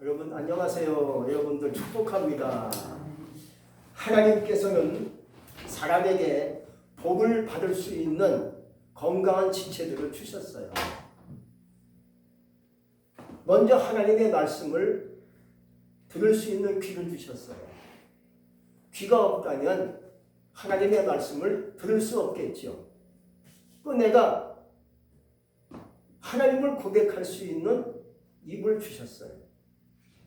여러분 안녕하세요. 여러분들 축복합니다. 하나님께서는 사람에게 복을 받을 수 있는 건강한 지체들을 주셨어요. 먼저 하나님의 말씀을 들을 수 있는 귀를 주셨어요. 귀가 없다면 하나님의 말씀을 들을 수 없겠죠. 또 내가 하나님을 고백할 수 있는 입을 주셨어요.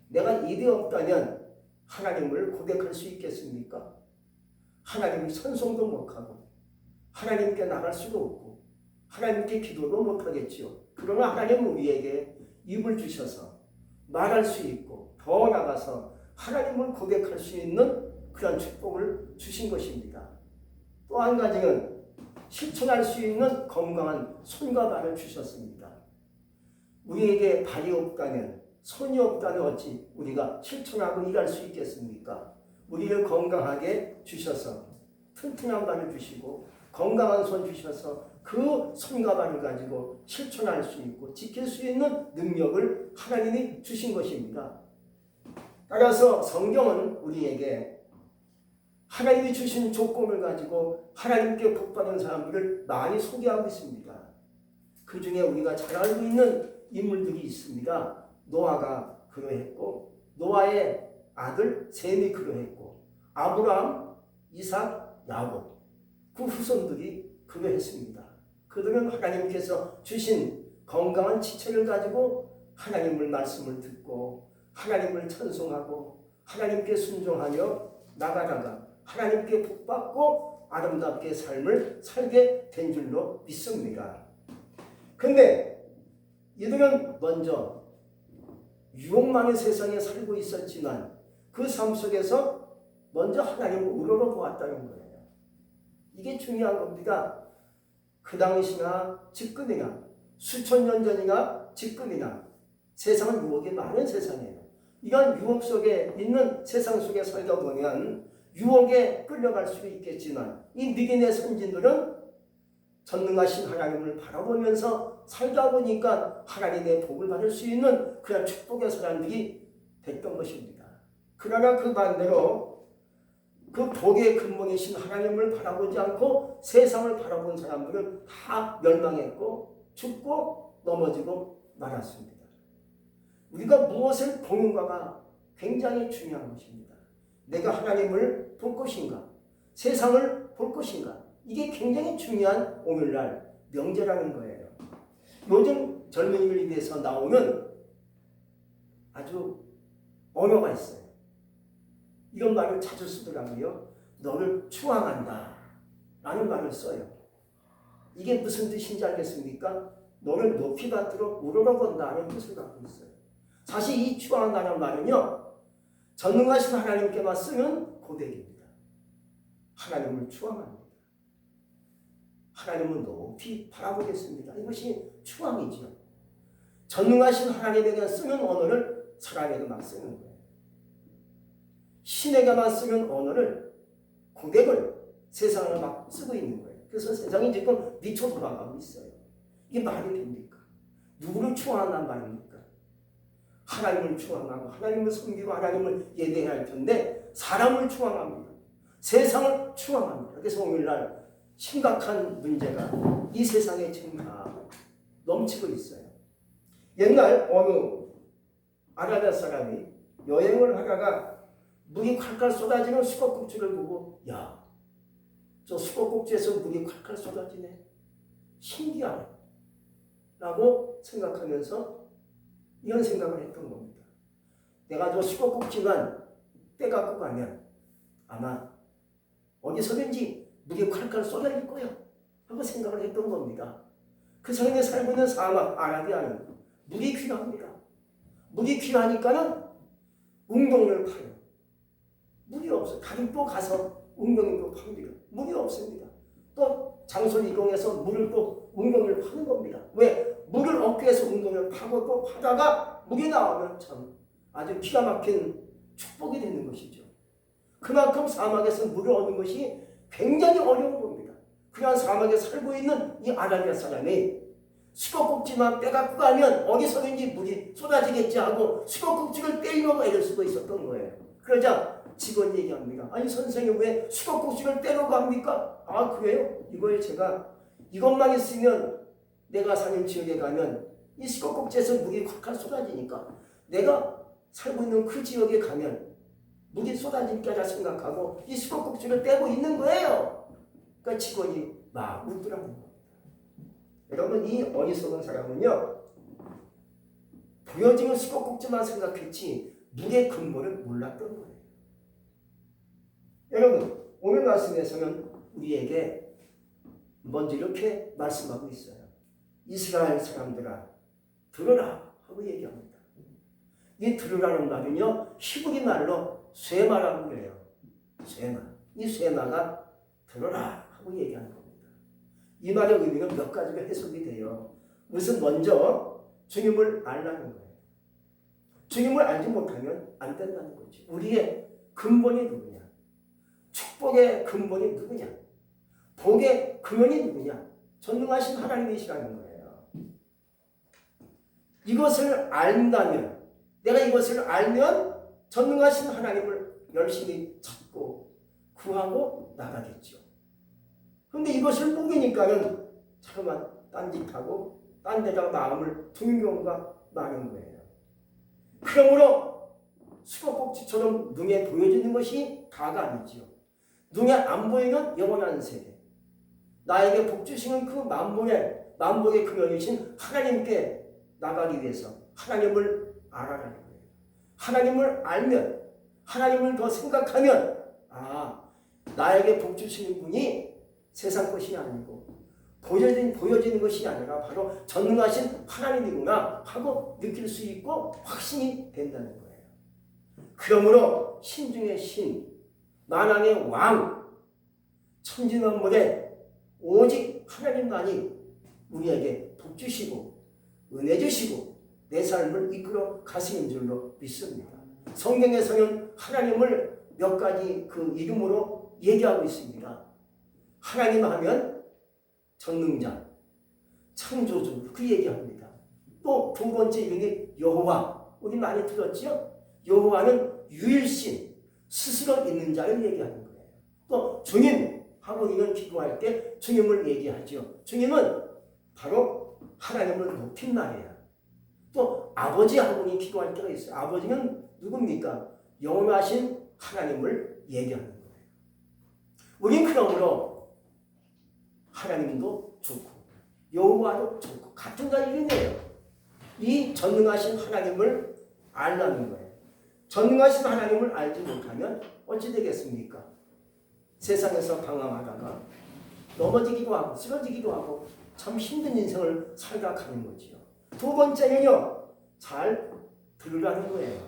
내가 입이 없다면 하나님을 고백할 수 있겠습니까? 하나님을 찬송도 못하고 하나님께 나갈 수도 없고 하나님께 기도도 못하겠지요. 그러나 하나님은 우리에게 입을 주셔서 말할 수 있고 더 나아가서 하나님을 고백할 수 있는 그런 축복을 주신 것입니다. 또 한 가지는 실천할 수 있는 건강한 손과 발을 주셨습니다. 우리에게 발이 없다면, 손이 없다면 어찌 우리가 실천하고 일할 수 있겠습니까? 우리를 건강하게 주셔서 튼튼한 발을 주시고 건강한 손 주셔서 그 손과 발을 가지고 실천할 수 있고 지킬 수 있는 능력을 하나님이 주신 것입니다. 따라서 성경은 우리에게 하나님이 주신 조건을 가지고 하나님께 복받은 사람들을 많이 소개하고 있습니다. 그 중에 우리가 잘 알고 있는 인물들이 있습니다. 노아가 그러했고 노아의 아들 셈이 그러했고 아브라함, 이삭, 야곱 그 후손들이 그러했습니다. 그들은 하나님께서 주신 건강한 지체를 가지고 하나님의 말씀을 듣고 하나님을 찬송하고 하나님께 순종하며 나가다가 하나님께 복받고 아름답게 삶을 살게 된 줄로 믿습니다. 근데 이들은 먼저 유혹 많은 세상에 살고 있었지만 그 삶 속에서 먼저 하나님을 우러러보았다는 거예요. 이게 중요한 겁니다. 그 당시나 지금이나 수천 년 전이나 지금이나 세상은 유혹이 많은 세상이에요. 이런 유혹 속에 있는 세상 속에 살다 보면 유혹에 끌려갈 수도 있겠지만 이 미디의 선진들은 전능하신 하나님을 바라보면서 살다 보니까 하나님의 복을 받을 수 있는 그런 축복의 사람들이 됐던 것입니다. 그러나 그 반대로 그 복의 근본이신 하나님을 바라보지 않고 세상을 바라본 사람들은 다 멸망했고 죽고 넘어지고 말았습니다. 우리가 무엇을 보는가가 굉장히 중요한 것입니다. 내가 하나님을 볼 것인가? 세상을 볼 것인가? 이게 굉장히 중요한 오늘날 명제라는 거예요. 요즘 젊은이를 위해서 나오는 아주 언어가 있어요. 이런 말을 자주 쓰더라고요. 너를 추앙한다 라는 말을 써요. 이게 무슨 뜻인지 알겠습니까? 너를 높이 받들어 우러러본다는 뜻을 갖고 있어요. 사실 이 추앙한다는 말은요, 전능하신 하나님께만 쓰는 고백입니다. 하나님을 추앙합니다. 하나님은 높이 바라보겠습니다. 이것이 추앙이죠. 전능하신 하나님에게 쓰는 언어를 사람에게만 쓰는 거예요. 신에게만 쓰는 언어를, 고백을 세상을 막 쓰고 있는 거예요. 그래서 세상이 지금 미쳐 돌아가고 있어요. 이게 말이 됩니까? 누구를 추앙한다는 말입니까? 하나님을 추앙하고 하나님을 섬기고 하나님을 예배해야 할 텐데 사람을 추앙합니다. 세상을 추앙합니다. 그래서 오늘날 심각한 문제가 이 세상에 지금 다 넘치고 있어요. 옛날 어느 아라비아 사람이 여행을 하다가 물이 콸콸 쏟아지는 수컷꼭지를 보고 야, 저 수컷꼭지에서 물이 콸콸 쏟아지네. 신기하네. 라고 생각하면서 이런 생각을 했던 겁니다. 내가 저 수컷꼭지만 빼갖고 가면 아마 어디서든지 물이 콸콸 쏟아질 거야 하고 생각을 했던 겁니다. 그 사람이 살고 있는 사막 아라비아는 물이 귀합니다. 물이 귀하니까는 웅덩이를 파요. 물이 없어요. 다림도 가서 웅덩이도 팝니다. 물이 없습니다. 또 장소를 이동해서 물을 또 웅덩이를 파는 겁니다. 왜? 물을 얻기 위해서 웅덩이를 파고 또 파다가 물이 나오면 참 아주 기가 막힌 축복이 되는 것이죠. 그만큼 사막에서 물을 얻는 것이 굉장히 어려운 겁니다. 그냥 사막에 살고 있는 이 아라비아 사람이 수도꼭지만 빼갖고 가면 어디서든지 물이 쏟아지겠지 하고 수도꼭지를 떼려고 애를 쓰고 있었던 거예요. 그러자 직원이 얘기합니다. 아니 선생님 왜 수도꼭지를 떼려고 합니까? 아 그래요? 이거에 제가 이것만 있으면 내가 사는 지역에 가면 이 수도꼭지에서 물이 콱콱 쏟아지니까 내가 살고 있는 그 지역에 가면 물이 쏟아질 거라 생각하고 이 수도꼭지를 떼고 있는 거예요. 그러니까 직원이 막 웃더라고요. 여러분 이 어리석은 사람은요 보여지는 수도꼭지만 생각했지 물의 근본을 몰랐던 거예요. 여러분 오늘 말씀에서는 우리에게 먼저 이렇게 말씀하고 있어요. 이스라엘 사람들아 들으라 하고 얘기합니다. 이 들으라는 말은요 히브리 말로 쇠마라고 그래요. 쇠마. 이 쇠마가 들으라 하고 얘기하는 겁니다. 이 말의 의미는 몇 가지가 해석이 돼요. 우선 먼저 주님을 알라는 거예요. 주님을 알지 못하면 안 된다는 거죠. 우리의 근본이 누구냐? 축복의 근본이 누구냐? 복의 근원이 누구냐? 전능하신 하나님이시라는 거예요. 이것을 안다면 내가 이것을 알면 전능하신 하나님을 열심히 찾고 구하고 나가겠죠. 그런데 이것을 모르니까는 자꾸만 딴짓하고 딴 데다가 마음을 두는 경우가 많은 거예요. 그러므로 수도꼭지처럼 눈에 보여지는 것이 다가 아니지요. 눈에 안 보이는 영원한 세계. 나에게 복 주시는 그 만복의 근원이신 하나님께 나가기 위해서 하나님을 알아라는 거예요. 하나님을 알면 하나님을 더 생각하면 나에게 복 주시는 분이 세상 것이 아니고 보여지는 것이 아니라 바로 전능하신 하나님이구나 하고 느낄 수 있고 확신이 된다는 거예요. 그러므로 신 중의 신, 만왕의 왕, 천지만물의 오직 하나님만이 우리에게 복 주시고 은혜 주시고 내 삶을 이끌어 가시는 줄로 믿습니다. 성경에서는 하나님을 몇 가지 그 이름으로 얘기하고 있습니다. 하나님 하면 전능자, 창조주 그 얘기합니다. 또 두 번째 이름이 여호와. 우리 많이 들었죠? 여호와는 유일신, 스스로 있는 자를 얘기하는 거예요. 또 주님 하고 우리는 기도할 때 주님을 얘기하죠. 주님은 바로 하나님을 높인 말이에요. 또 아버지 하고 우리 기도할 때가 있어요. 아버지는 누굽니까? 영원하신 하나님을 얘기하는 거예요. 우린 그러므로 하나님도 좋고 여호와도 좋고 같은 자 이름이에요. 이 전능하신 하나님을 알라는 거예요. 전능하신 하나님을 알지 못하면 어찌 되겠습니까? 세상에서 방황하다가 넘어지기도 하고 쓰러지기도 하고 참 힘든 인생을 살다 가는 거지요. 두 번째는요, 잘 들으라는 거예요.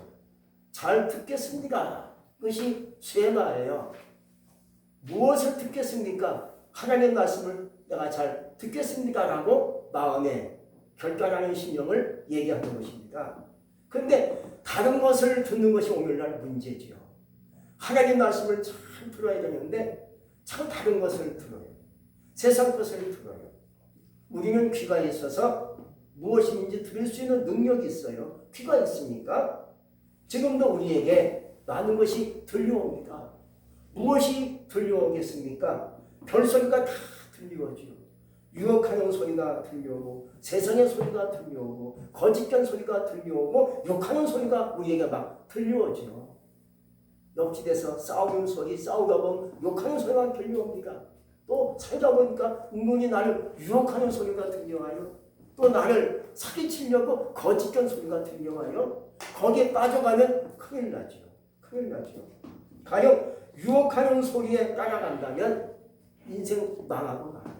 잘 듣겠습니다. 그것이 쇠마예요. 무엇을 듣겠습니까? 하나님의 말씀을 내가 잘 듣겠습니까? 라고 마음에 결단하는 심령을 얘기하는 것입니다. 그런데 다른 것을 듣는 것이 오늘날 문제지요. 하나님 말씀을 잘 들어야 되는데 참 다른 것을 들어요. 세상 것을 들어요. 우리는 귀가 있어서 무엇인지 들을 수 있는 능력이 있어요. 귀가 있으니까 지금도 우리에게 많은 것이 들려옵니다. 무엇이 들려오겠습니까? 별소리가 다 들려오죠. 유혹하는 소리가 들려오고 세상의 소리가 들려오고 거짓된 소리가 들려오고 욕하는 소리가 우리에게 막 들려오죠. 옆집에서 싸우는 소리, 싸우다 보면 욕하는 소리가 들려옵니다. 또 살다 보니까 은근히 나를 유혹하는 소리가 들려와요. 또 나를 사기치려고 거짓된 소리가 들려와요. 거기에 빠져가면 큰일 나죠. 큰일 나죠. 가령 유혹하는 소리에 따라간다면 인생 망하고 말아요.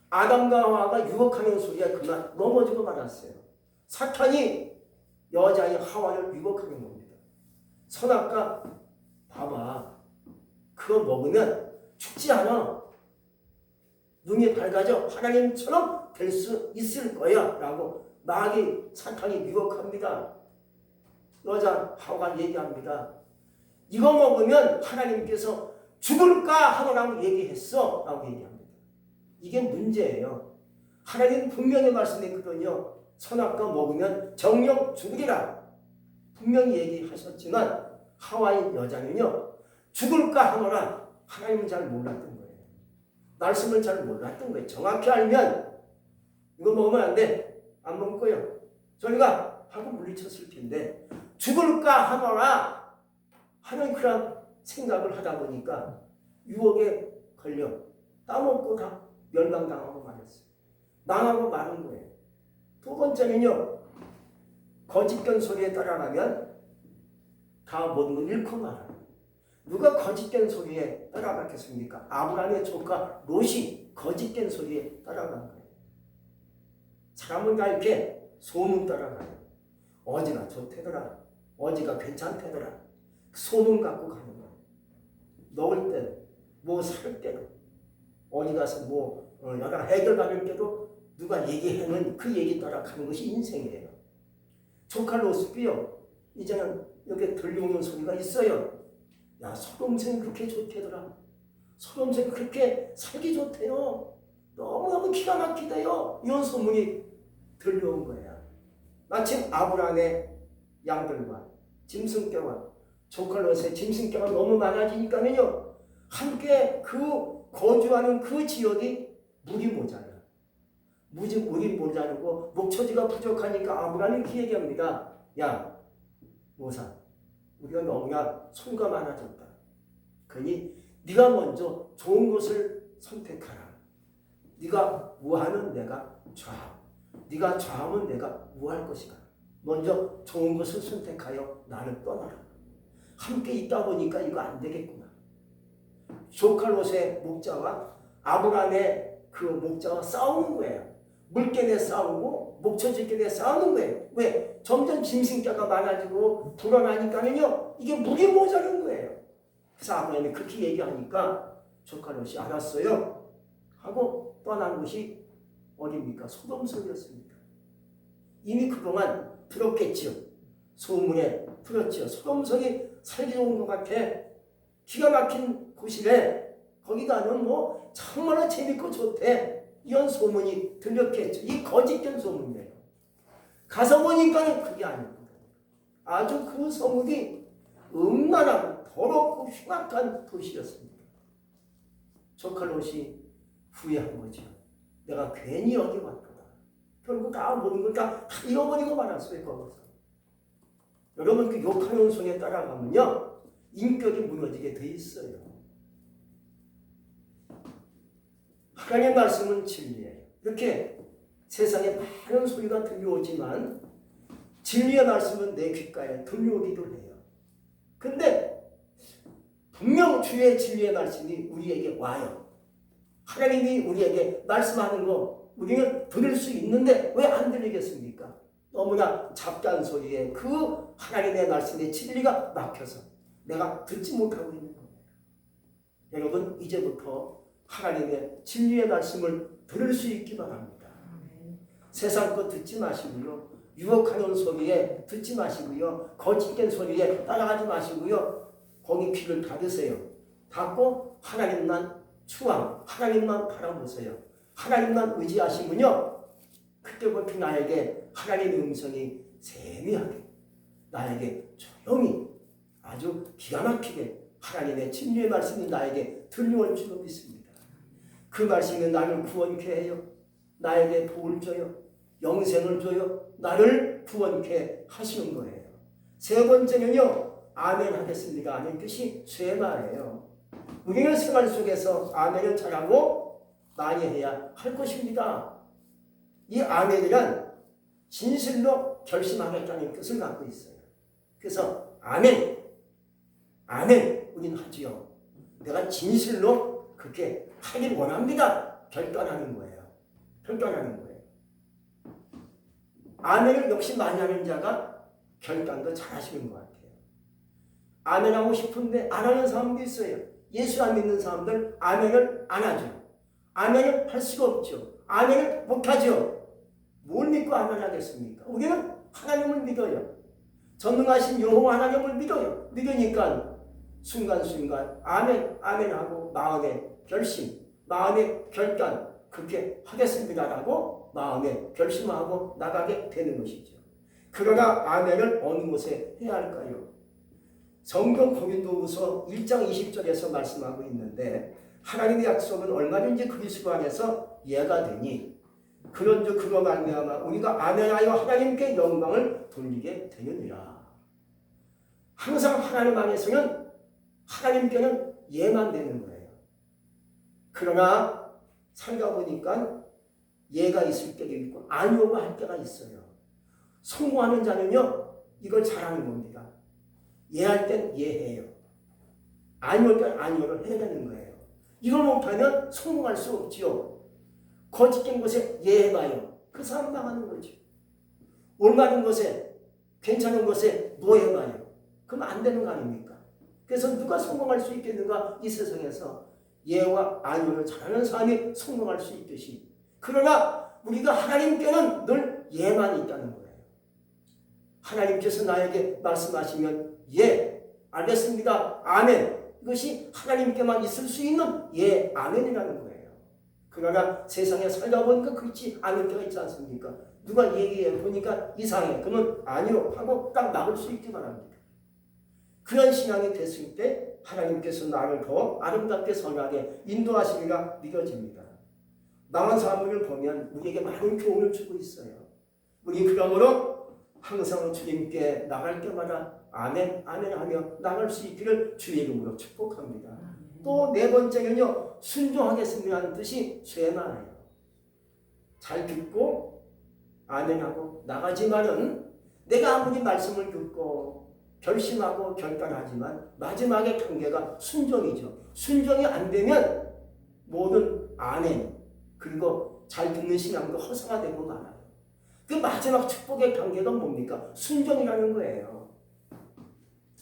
아담과 하와가 유혹하는 소리에 그만 넘어지고 말았어요. 사탄이 여자인 하와를 유혹하는 겁니다. 선악과 봐봐. 그거 먹으면 죽지 않아. 눈이 밝아져 하나님처럼 될 수 있을 거야 라고 마귀 사탄이 유혹합니다. 여자 하와가 얘기합니다. 이거 먹으면 하나님께서 죽을까 하노라고 얘기했어 라고 얘기합니다. 이게 문제예요. 하나님 분명히 말씀했거든요. 선악과 먹으면 정령 죽으리라. 분명히 얘기하셨지만 하와의 여자는요, 죽을까 하노라 하나님은 잘 몰랐던 거예요. 말씀을 잘 몰랐던 거예요. 정확히 알면 이거 먹으면 안 돼. 안 먹을 거예요. 저리가 하고 물리쳤을 텐데 죽을까 하노라 하는 그런 생각을 하다 보니까 유혹에 걸려 따먹고 다 멸망당하고 말았어요. 망하고 마는 거예요. 두 번째는요, 거짓된 소리에 따라가면 다 모든 걸 잃고 말아요. 누가 거짓된 소리에 따라갔겠습니까? 아브라함의 조카 롯이 거짓된 소리에 따라간 거예요. 사람은 다 이렇게 소문 따라가요. 어지가 좋대더라. 어지가 괜찮대더라. 소문 갖고 가는 거예요. 먹을 때도, 뭐 살 때도, 어디 가서 뭐 여러 해결 받을 때도 누가 얘기하는 그 얘기 따라 가는 것이 인생이에요. 조카 롯이요, 이제는 여기 들려오는 소리가 있어요. 야, 소동생이 그렇게 좋대더라. 소동생이 그렇게 살기 좋대요. 너무너무 기가 막히대요. 이런 소문이 들려온 거야. 마침 아브라함의 양들과 짐승떼와 조카 롯의 짐승떼가 너무 많아지니까는요, 함께 그 거주하는 그 지역이 물이 모자라. 물이 모자르고 목초지가 부족하니까 아브라함이 이렇게 얘기합니다. 야, 모사, 우리가 너무나 소유가 많아졌다. 그러니 네가 먼저 좋은 것을 선택하라. 네가 우하면 내가 좌. 네가 좌하면 내가 우할 것이다. 먼저 좋은 것을 선택하여 나를 떠나라. 함께 있다 보니까 이거 안 되겠구나. 조카 롯의 목자와 아브라함의 그 목자와 싸우는 거예요. 물개에 싸우고 목초지견에 싸우는 거예요. 왜? 점점 짐승자가 많아지고 불어나니까는요, 이게 물이 모자란 거예요. 그래서 아브라함이 그렇게 얘기하니까 조카 롯이 알았어요 하고 떠난 것이 어디입니까? 소돔성이었습니다. 이미 그동안 들었겠죠. 소문에 들었죠. 소돔성이 살기 좋은 것 같아. 기가 막힌 곳이래. 거기 가면 뭐 정말로 재밌고 좋대. 이런 소문이 들렸겠죠. 이 거짓된 소문이에요. 가서 보니까 그게 아니거든요. 아주 그 소문이 음란하고 더럽고 흉악한 도시였습니다. 조카 롯이 후회한 거죠. 내가 괜히 여기 왔구나. 결국 다 모든 걸 다 잃어버리고 말았어요. 거기서. 여러분, 그 욕하는 손에 따라가면요, 인격이 무너지게 돼 있어요. 하나님의 말씀은 진리예요. 이렇게 세상에 많은 소리가 들려오지만 진리의 말씀은 내 귓가에 들려오기도 해요. 근데 분명 주의 진리의 말씀이 우리에게 와요. 하나님이 우리에게 말씀하는 거 우리는 들을 수 있는데 왜 안 들리겠습니까? 너무나 잡다한 소리에 그 하나님의 말씀의 진리가 막혀서 내가 듣지 못하고 있는 거예요. 여러분, 이제부터 하나님의 진리의 말씀을 들을 수 있기 바랍니다. 세상 것 듣지 마시고요. 유혹하는 소리에 듣지 마시고요. 거짓된 소리에 따라가지 마시고요. 거기 귀를 닫으세요. 닫고 하나님만 추앙, 하나님만 바라보세요. 하나님만 의지하시면요, 그때부터 나에게 하나님의 음성이 세미하게, 나에게 조용히, 아주 기가 막히게 하나님의 진리의 말씀이 나에게 들려올 줄로 믿습니다. 그 말씀이 나를 구원케 해요. 나에게 복을 줘요. 영생을 줘요. 나를 구원케 하시는 거예요. 세 번째는요, 아멘 하겠습니다. 아멘 뜻이 쇠말이에요. 우리는 생활 속에서 아멘을 잘하고 많이 해야 할 것입니다. 이 아멘이란 진실로 결심하겠다는 뜻을 갖고 있어요. 그래서 아멘, 아멘 우리는 하지요. 내가 진실로 그렇게 하길 원합니다. 결단하는 거예요. 결단하는 거예요. 아멘을 역시 많이 하는 자가 결단도 잘 하시는 것 같아요. 아멘하고 싶은데 안 하는 사람도 있어요. 예수 안 믿는 사람들 아멘을 안 하죠. 아멘을 할 수가 없죠. 아멘을 못하죠. 뭘 믿고 아멘 하겠습니까? 우리는 하나님을 믿어요. 전능하신 여호와 하나님을 믿어요. 믿으니까 순간순간 아멘, 아멘하고 마음의 결심, 마음의 결단, 그렇게 하겠습니다라고 마음에 결심하고 나가게 되는 것이죠. 그러나 아멘을 어느 곳에 해야 할까요? 성경 고린도후서 1장 20절에서 말씀하고 있는데 하나님의 약속은 얼마든지 그리스도 안에서 예가 되니 그런즉 그로 말미암아 우리가 아멘하여 하나님께 영광을 돌리게 되느니라. 항상 하나님 안에서는 하나님께는 예만 되는 거예요. 그러나 살다 보니까 예가 있을 때도 있고 아니오가 할 때가 있어요. 성공하는 자는요 이걸 잘하는 겁니다. 예할 땐 예해요. 아니올 땐 아니오를 해야 되는 거예요. 이걸 못하면 성공할 수 없지요. 거짓된 것에 예해봐요. 그 사람 망하는 거죠. 올바른 것에 괜찮은 것에 노해봐요. 그럼 안 되는 거 아닙니까? 그래서 누가 성공할 수 있겠는가? 이 세상에서 예와 아니오를 잘하는 사람이 성공할 수 있듯이. 그러나 우리가 하나님께는 늘 예만 있다는 거예요. 하나님께서 나에게 말씀하시면 예, 알겠습니다, 아멘. 이것이 하나님께만 있을 수 있는 예, 아멘이라는 거예요. 그러나 세상에 살다 보니까 그렇지 않을 때가 있지 않습니까? 누가 얘기해 보니까 이상해. 그러면 아니요 하고 딱 막을 수 있기 바랍니다. 그런 신앙이 됐을 때 하나님께서 나를 더 아름답게 선하게 인도하시리라 믿어집니다. 망한 사람들을 보면 우리에게 많은 교훈을 주고 있어요. 우리 그러므로 항상 주님께 나갈 때마다 아멘, 아멘 하며 나갈 수 있기를 주의 이름으로 축복합니다. 또 네 번째는요, 순종하겠습니다 하는 뜻이 쇠마예요. 잘 듣고 아멘하고 나가지만은 내가 아무리 말씀을 듣고 결심하고 결단하지만 마지막에 단계가 순종이죠. 순종이 안 되면 모든 아멘 그리고 잘 듣는 신앙도 허사가 되고 말아요. 그 마지막 축복의 단계가 뭡니까? 순종이라는 거예요.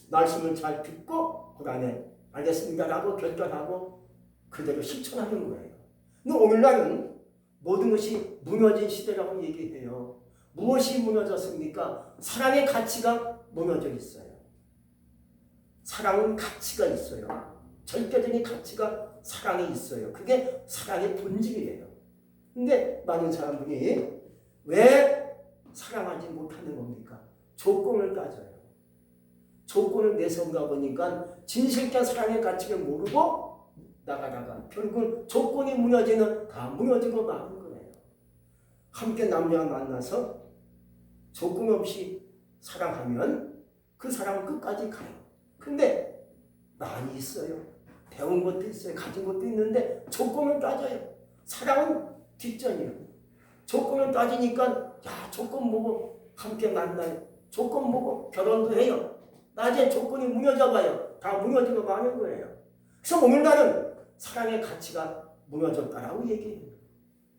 말씀을 잘 듣고 그 다음에 알겠습니다라고 결단하고 그대로 실천하는 거예요. 근데 오늘날은 모든 것이 무너진 시대라고 얘기해요. 무엇이 무너졌습니까? 사랑의 가치가 무너져 있어요. 사랑은 가치가 있어요. 절대적인 가치가 사랑에 있어요. 그게 사랑의 본질이에요. 근데 많은 사람들이 왜 사랑하지 못하는 겁니까? 조건을 따져요. 조건을 내세운가 보니까 진실된 사랑의 가치를 모르고 나가다가 결국 조건이 무너지는 다 무너지고 마는 거예요. 함께 남녀가 만나서 조건 없이 사랑하면 그 사랑은 끝까지 가요. 근데 많이 있어요. 배운 것도 있어요. 가진 것도 있는데 조건을 따져요. 사랑은 뒷전이에요. 조건을 따지니까 야 조건 보고 함께 만나요. 조건 보고 결혼도 해요. 나중에 조건이 무너져봐요. 다 무너지고 마는 거예요. 그래서 오늘날은 사랑의 가치가 무너졌다라고 얘기해요.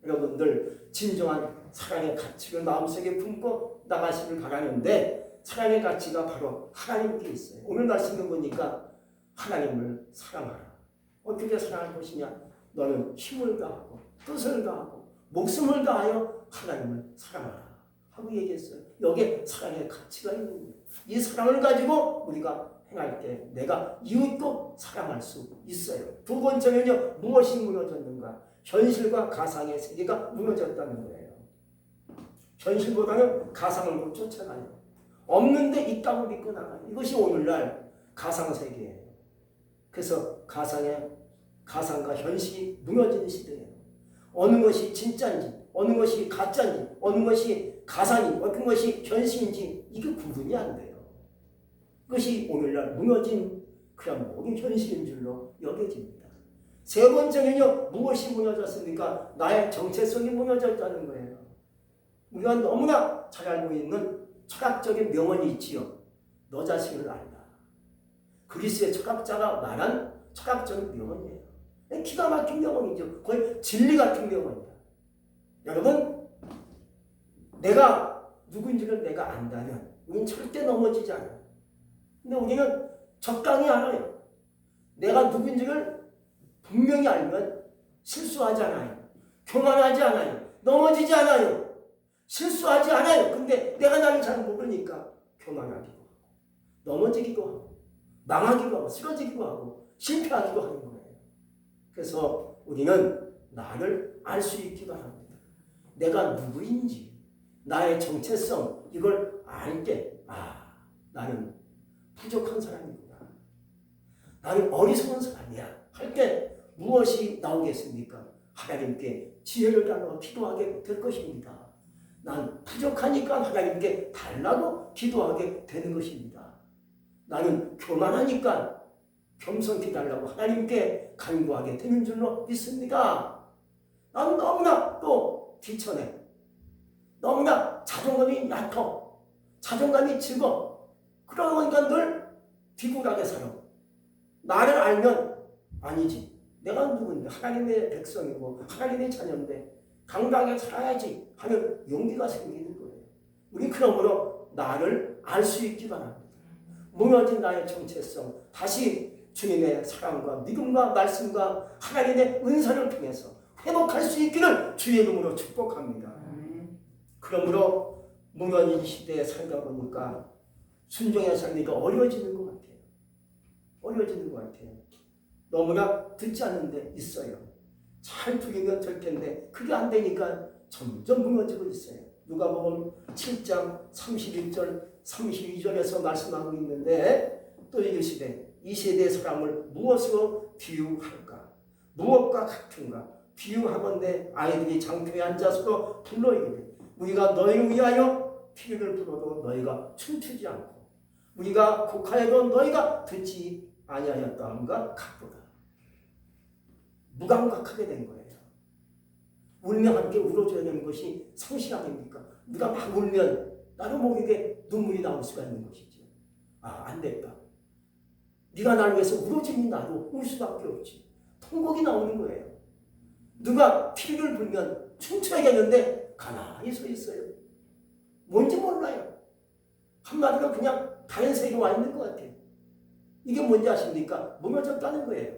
여러분들 진정한 사랑의 가치를 마음속에 품고 나가시길 바라는데 사랑의 가치가 바로 하나님께 있어요. 오늘 말씀을 보니까 하나님을 사랑하라. 어떻게 사랑할 것이냐? 너는 힘을 다하고 뜻을 다하고 목숨을 다하여 하나님을 사랑하라 하고 얘기했어요. 여기에 사랑의 가치가 있는 거예요. 이 사랑을 가지고 우리가 행할 때 내가 이웃도 사랑할 수 있어요. 두 번째는요, 무엇이 무너졌는가? 현실과 가상의 세계가 무너졌다는 거예요. 현실보다는 가상을 못 쫓아가요. 없는데 있다고 믿고 나가요. 이것이 오늘날 가상세계예요. 그래서 가상과 현실이 무너지는 시대예요. 어느 것이 진짜인지, 어느 것이 가짜인지, 어느 것이 가상인지, 어떤 것이 현실인지 이게 구분이 안 돼요. 그것이 오늘날 무너진 그냥 모든 현실인 줄로 여겨집니다. 세 번째는요, 무엇이 무너졌습니까? 나의 정체성이 무너졌다는 거예요. 우리가 너무나 잘 알고 있는 철학적인 명언이 있지요. 너 자신을 알라. 그리스의 철학자가 말한 철학적인 명언이에요. 기가 막힌 명언이죠. 거의 진리 같은 명언이다. 여러분, 내가 누구인지를 내가 안다면 우리는 절대 넘어지지 않아요. 근데 우리는 적당히 알아요. 내가 누구인지를 분명히 알면 실수하지 않아요. 교만하지 않아요. 넘어지지 않아요. 실수하지 않아요. 근데 내가 나를 잘 모르니까 교만하기도 하고 넘어지기도 하고 망하기도 하고 쓰러지기도 하고 실패하기도 하는 거예요. 그래서 우리는 나를 알 수 있기 바랍니다. 내가 누구인지, 나의 정체성, 이걸 알게, 나는 부족한 사람이구나. 나는 어리석은 사람이야. 할 때 무엇이 나오겠습니까? 하나님께 지혜를 달라고 기도하게 될 것입니다. 난 부족하니까 하나님께 달라고 기도하게 되는 것입니다. 나는 교만하니까 겸손히 달라고 하나님께 간구하게 되는 줄로 믿습니다. 나는 너무나 또 귀천해. 너무나 자존감이 얕아. 자존감이 적어. 그러니까 늘 비굴하게 살아. 나를 알면 아니지. 내가 누군데 하나님의 백성이고 하나님의 자녀인데 당당하게 살아야지 하는 용기가 생기는 거예요. 우리 그러므로 나를 알 수 있기 바랍니다. 무너진 나의 정체성 다시 주님의 사랑과 믿음과 말씀과 하나님의 은사를 통해서 회복할 수 있기를 주의 이름으로 축복합니다. 그러므로 무너진 시대에 살다 보니까 순종의 삶이 어려워지는 것 같아요. 어려워지는 것 같아요. 너무나 듣지 않는 데 있어요. 잘 들으면 될 텐데 그게 안 되니까 점점 무너지고 있어요. 누가복음 7장 31절 32절에서 말씀하고 있는데 또 이르시되 이 세대의 사람을 무엇으로 비유할까? 무엇과 같은가? 비유하건대 아이들이 장터에 앉아서 불러 이르되 우리가 너희를 위하여 피를 불어도 너희가 춤추지 않고 우리가 곡하여도 너희가 듣지 아니하였다 함과 같도다. 무감각하게 된 거예요. 울면 함께 울어줘야 되는 것이 상식 아닙니까? 누가 막 울면 나도 모르게 눈물이 나올 수가 있는 것이죠. 안 됐다. 네가 나를 위해서 울어주니 나도 울 수밖에 없지. 통곡이 나오는 거예요. 누가 피를 불면 춤춰야겠는데 가만히 서 있어요. 뭔지 몰라요. 한마디로 그냥 다른 세계에 와 있는 것 같아요. 이게 뭔지 아십니까? 무너졌다는 거예요.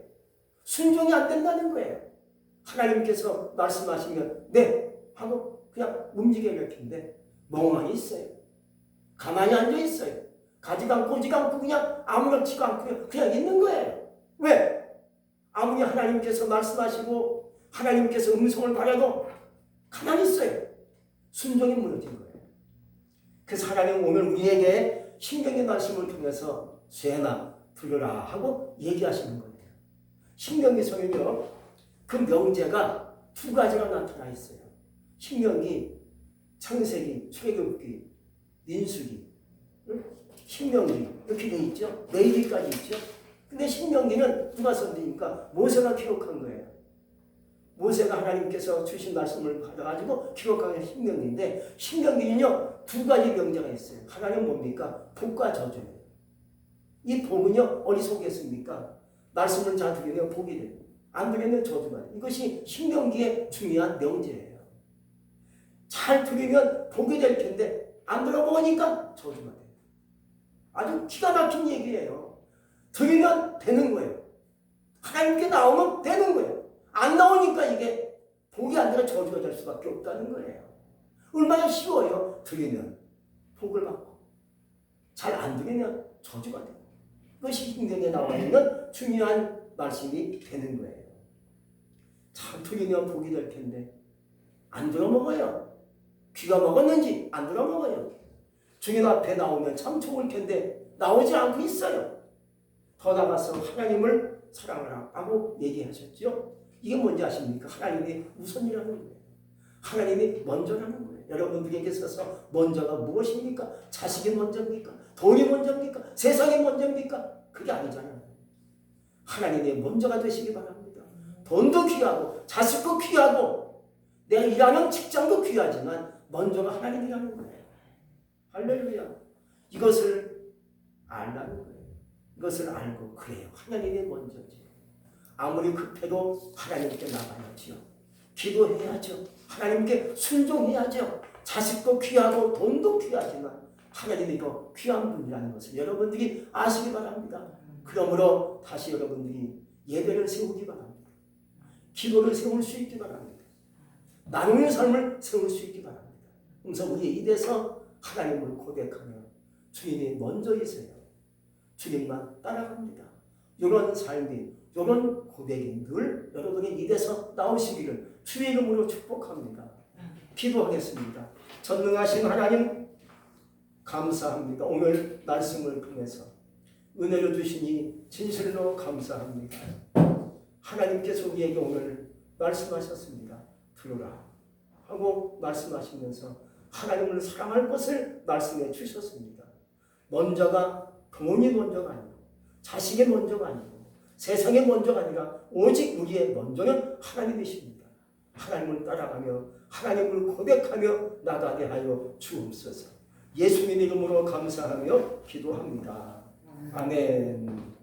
순종이 안 된다는 거예요. 하나님께서 말씀하시면 네 하고 그냥 움직여야 될 텐데 멍하니 있어요. 가만히 앉아 있어요. 가지도 않고 오지도 않고 그냥 아무렇지도 않고 그냥 있는 거예요. 왜? 아무리 하나님께서 말씀하시고 하나님께서 음성을 발해도 가만히 있어요. 순종이 무너진 거예요. 그래서 하나님 오늘 우리에게 신명의 말씀을 통해서 쇠나 들으라 하고 얘기하시는 거예요. 신명기서는요, 그 명제가 두 가지가 나타나 있어요. 신명기, 창세기, 출애굽기, 민수기, 신명기 이렇게 돼 있죠. 레위기까지 있죠. 근데 신명기는 누가 썼습니까? 모세가 기록한 거예요. 모세가 하나님께서 주신 말씀을 받아가지고 기록한 신명기인데 신명기는요 두 가지 명제가 있어요. 하나는 뭡니까? 복과 저주예요. 이 복은요 어디 속했습니까? 말씀을 잘 들으면 복이 돼요. 안 들으면 저주가 돼요. 이것이 신명기의 중요한 명제예요. 잘 들으면 복이 될 텐데 안 들어보니까 저주가 돼요. 아주 기가 막힌 얘기예요. 들으면 되는 거예요. 하나님께 나오면 되는 거예요. 안 나오니까 이게 복이 안 되면 저주가 될 수밖에 없다는 거예요. 얼마나 쉬워요. 들으면 복을 받고 잘 안 들으면 저주가 돼요. 그것이 신명기에 나와 있는 중요한 말씀이 되는 거예요. 잘 들으면 복이 될 텐데 안 들어먹어요. 귀가 먹었는지 안 들어먹어요. 주님 앞에 나오면 참 좋을 텐데 나오지 않고 있어요. 더 나가서 하나님을 사랑하라 하고 얘기하셨죠. 이게 뭔지 아십니까? 하나님이 우선이라는 거예요. 하나님이 먼저라는 거예요. 여러분들에게 있어서 먼저가 무엇입니까? 자식이 먼저입니까? 돈이 먼저입니까? 세상이 먼저입니까? 그게 아니잖아요. 하나님이 먼저가 되시기 바랍니다. 돈도 귀하고 자식도 귀하고 내가 일하는 직장도 귀하지만 먼저가 하나님이라는 거예요. 할렐루야. 이것을 알라는 거예요. 이것을 알고 그래요. 하나님이 먼저지. 아무리 급해도 하나님께 나가야지요. 기도해야죠. 하나님께 순종해야죠. 자식도 귀하고 돈도 귀하지만 하나님이 더 귀한 분이라는 것을 여러분들이 아시기 바랍니다. 그러므로 다시 여러분들이 예배를 세우기 바랍니다. 기도를 세울 수 있기 바랍니다. 나누는 삶을 세울 수 있기 바랍니다. 그래서 우리 입에서 하나님을 고백하며 주님이 먼저이세요. 주님만 따라갑니다. 이런 삶이, 이런 고백이 늘 여러분의 입에서 나오시기를 주의 이름으로 축복합니다. 기도하겠습니다. 전능하신 하나님 감사합니다. 오늘 말씀을 통해서 은혜를 주시니 진실로 감사합니다. 하나님께서 우리에게 오늘 말씀하셨습니다. 들으라 하고 말씀하시면서 하나님을 사랑할 것을 말씀해 주셨습니다. 먼저가 돈이 먼저가 아니고 자식의 먼저가 아니고 세상의 먼저가 아니라 오직 우리의 먼저는 하나님이십니다. 하나님을 따라가며 하나님을 고백하며 나가게 하여 주옵소서. 예수님 이름으로 감사하며 기도합니다. 아멘.